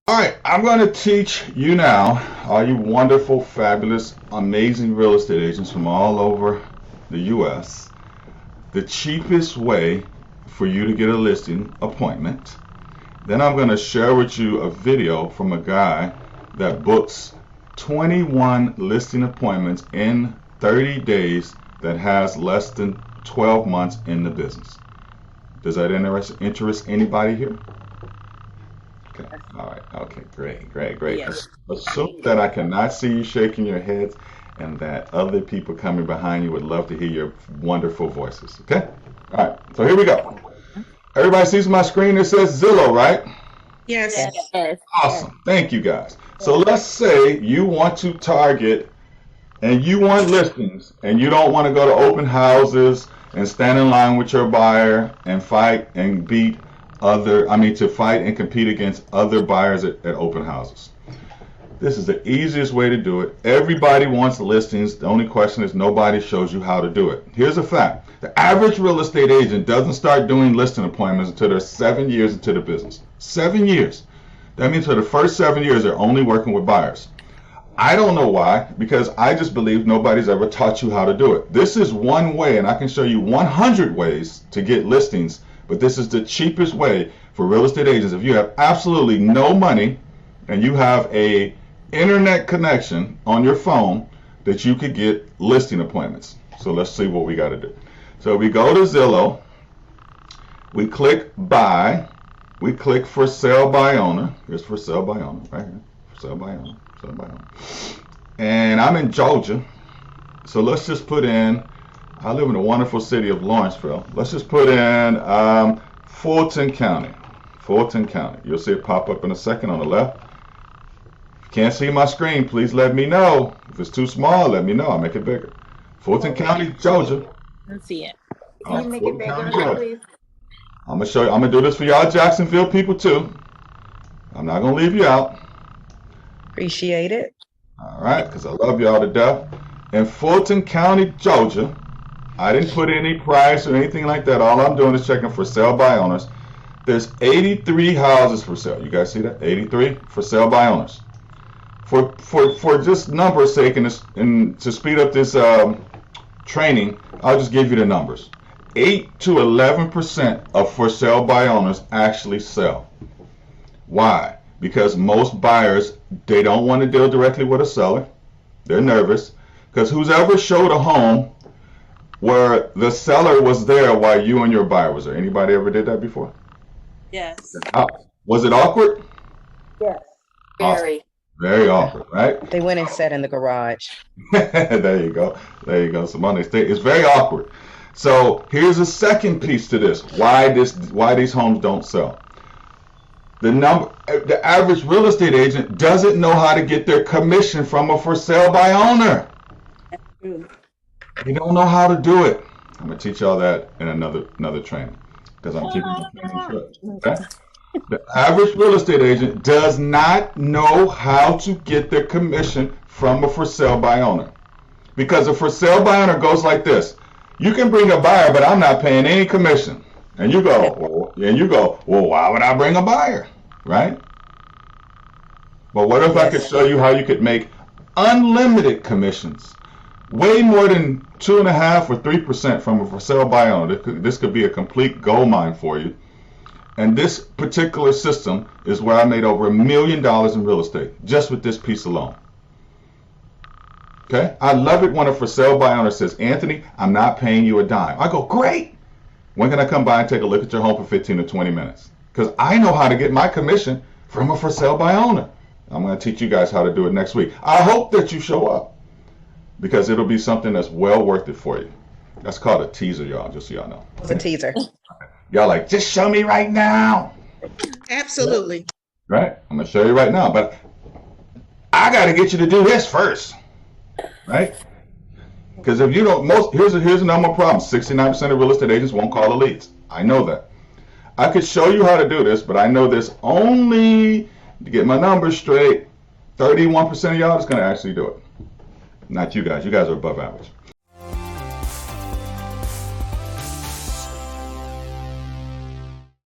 All right, I'm going to teach you now, all you wonderful, fabulous, amazing real estate agents from all over the U.S., the cheapest way for you to get a listing appointment. Then I'm going to share with you a video from a guy that books 21 listing appointments in 30 days that has less than 12 months in the business. Does that interest anybody here? Okay. All right. Okay. Great. Yes. Assume that I cannot see you shaking your heads and that other people coming behind you would love to hear your wonderful voices. Okay? All right. So here we go. Everybody sees my screen. It says Zillow, right? Yes. Yes. Awesome. Thank you guys. So let's say you want to target and you want listings and you don't want to go to open houses and stand in line with your buyer and fight and beat to fight and compete against other buyers at open houses. This is the easiest way to do it. Everybody wants listings. The only question is nobody shows you how to do it. Here's a fact. The average real estate agent doesn't start doing listing appointments until they're 7 years into the business. 7 years. That means for the first 7 years, they're only working with buyers. I don't know why, because I just believe nobody's ever taught you how to do it. This is one way, and I can show you 100 ways to get listings, but this is the cheapest way for real estate agents. If you have absolutely no money and you have a internet connection on your phone, that you could get listing appointments. So let's see what we got to do. So we go to Zillow, we click buy, we click for sale by owner. Here's for sale by owner, right here. For sale by owner. And I'm in Georgia, so let's just put in, I live in the wonderful city of Lawrenceville. Let's just put in Fulton County. Fulton County. You'll see it pop up in a second on the left. If you can't see my screen, please let me know. If it's too small, let me know. I'll make it bigger. Fulton County, Georgia. Let's see it. Can you make it bigger, please? I'm gonna show you. I'm gonna do this for y'all Jacksonville people too. I'm not gonna leave you out. Appreciate it. All right, because I love y'all to death. In Fulton County, Georgia, I didn't put any price or anything like that. All I'm doing is checking for sale by owners. There's 83 houses for sale. You guys see that? 83 for sale by owners. For just numbers sake and to speed up this training, I'll just give you the numbers. 8 to 11% of for sale by owners actually sell. Why? Because most buyers, they don't want to deal directly with a seller. They're nervous. Because who's ever showed a home where the seller was there while you and your buyer was there? Anybody ever did that before? Yes. Was it awkward? Yes. Very. Very awkward, right? They went and sat in the garage. There you go. Simone, it's very awkward. So here's a second piece to this. Why these homes don't sell. The average real estate agent doesn't know how to get their commission from a for sale by owner. They don't know how to do it. I'm gonna teach y'all that in another training because I'm keeping the training short. Okay? The average real estate agent does not know how to get their commission from a for sale by owner, because a for sale by owner goes like this: you can bring a buyer, but I'm not paying any commission. And you go, well, why would I bring a buyer, right? But what if I could show you how you could make unlimited commissions, way more than 2.5% or 3% from a for sale by owner? This could be a complete gold mine for you. And this particular system is where I made over $1 million in real estate just with this piece alone. Okay, I love it when a for sale by owner says, Anthony, I'm not paying you a dime. I go, great. When can I come by and take a look at your home for 15 to 20 minutes? Because I know how to get my commission from a for sale by owner. I'm going to teach you guys how to do it next week. I hope that you show up, because it'll be something that's well worth it for you. That's called a teaser, y'all, just so y'all know. It's a teaser. Y'all like, just show me right now. Absolutely. Right? I'm going to show you right now. But I got to get you to do this first. Right? Because if you don't, here's a number one problem. 69% of real estate agents won't call the leads. I know that. I could show you how to do this, but I know this only, to get my numbers straight, 31% of y'all is going to actually do it. Not you guys. You guys are above average.